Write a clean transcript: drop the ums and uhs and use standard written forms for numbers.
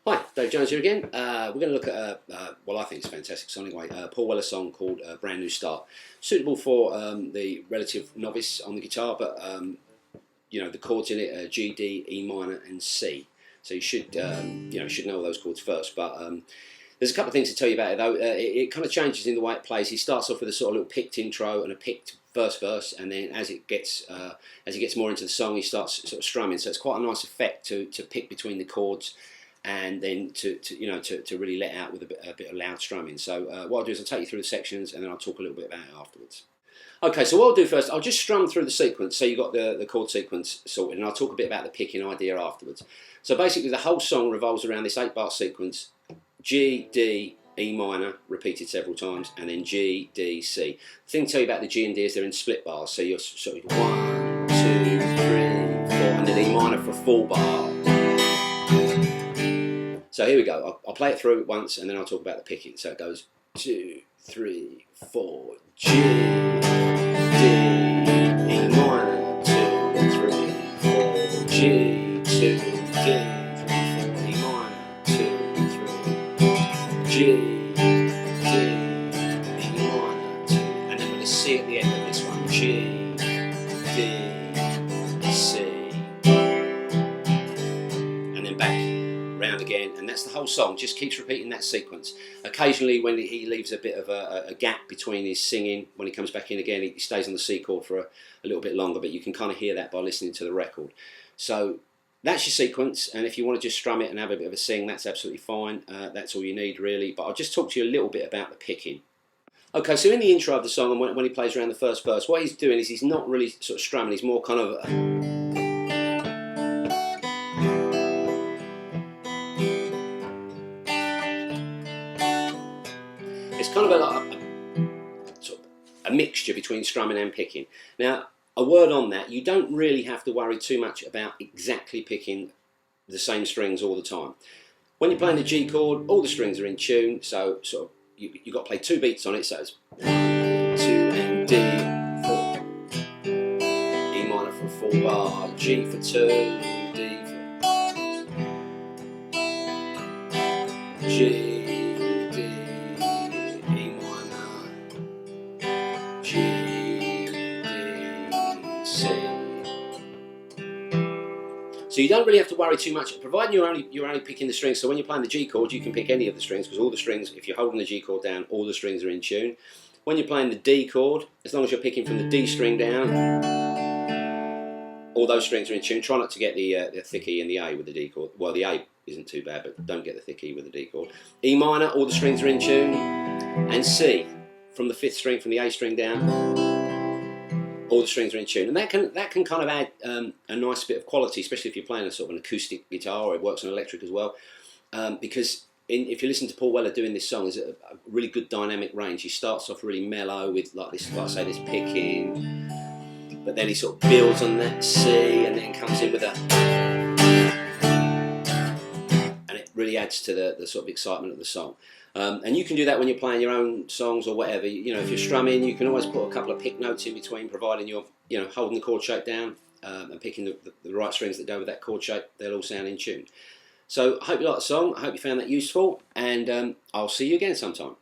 Hi, Dave Jones here again. We're going to look at, well, I think it's a fantastic song anyway, Paul Weller's song called Brand New Start. Suitable for the relative novice on the guitar, but, you know, the chords in it are G, D, E minor and C. So you should, should know all those chords first. But there's a couple of things to tell you about it, though. It kind of changes in the way it plays. He starts off with a sort of little picked intro and a picked first verse, and then as he gets more into the song, he starts sort of strumming. So it's quite a nice effect to pick between the chords, and then to really let out with a bit of loud strumming. So what I'll do is I'll take you through the sections, and then I'll talk a little bit about it afterwards. Okay, so what I'll do first, I'll just strum through the sequence, so you've got the chord sequence sorted, and I'll talk a bit about the picking idea afterwards. So basically the whole song revolves around this 8-bar sequence: G, D, E minor, repeated several times, and then G, D, C. The thing to tell you about the G and D is they're in split bars, so you're sort of 1, 2, 3, 4, and then E minor for a full bar. So here we go. I'll play it through once, and then I'll talk about the picking. So it goes 2, 3, 4, G, D, E minor, 2, 3, 4, G, 2, D, 3, 4, E minor, 2, 3, G, D, E minor, 2, and then with a C at the end of this one, G, D, C, and then back round again, and that's the whole song. Just keeps repeating that sequence. Occasionally when he leaves a bit of a gap between his singing, when he comes back in again, he stays on the C chord for a little bit longer, but you can kind of hear that by listening to the record. So that's your sequence, and if you want to just strum it and have a bit of a sing, that's absolutely fine. That's all you need really, but I'll just talk to you a little bit about the picking. Okay, so in the intro of the song, and when he plays around the first verse, what he's doing is he's not really sort of strumming, he's more kind of it's kind of a mixture between strumming and picking. Now, a word on that, you don't really have to worry too much about exactly picking the same strings all the time. When you're playing the G chord, all the strings are in tune, so sort of you've got to play 2 beats on it, so it's 1, 2 and D, 4, E minor for a full bar, G for 2, D for G, so you don't really have to worry too much, providing you're only picking the strings. So when you're playing the G chord, you can pick any of the strings, because all the strings, if you're holding the G chord down, all the strings are in tune. When you're playing the D chord, as long as you're picking from the D string down, all those strings are in tune. Try not to get the thick E and the A with the D chord. Well, the A isn't too bad, but don't get the thick E with the D chord. E minor, all the strings are in tune. And C, from the 5th string, from the A string down, all the strings are in tune, and that can kind of add a nice bit of quality, especially if you're playing a sort of an acoustic guitar, or it works on electric as well. Because if you listen to Paul Weller doing this song, there's a really good dynamic range. He starts off really mellow with like this, like I say, this picking, but then he sort of builds on that C, and then comes in with a, and it really adds to the sort of excitement of the song. And you can do that when you're playing your own songs or whatever. You know, if you're strumming, you can always put a couple of pick notes in between, providing you're holding the chord shape down and picking the right strings that go with that chord shape. They'll all sound in tune. So I hope you like the song. I hope you found that useful, and I'll see you again sometime.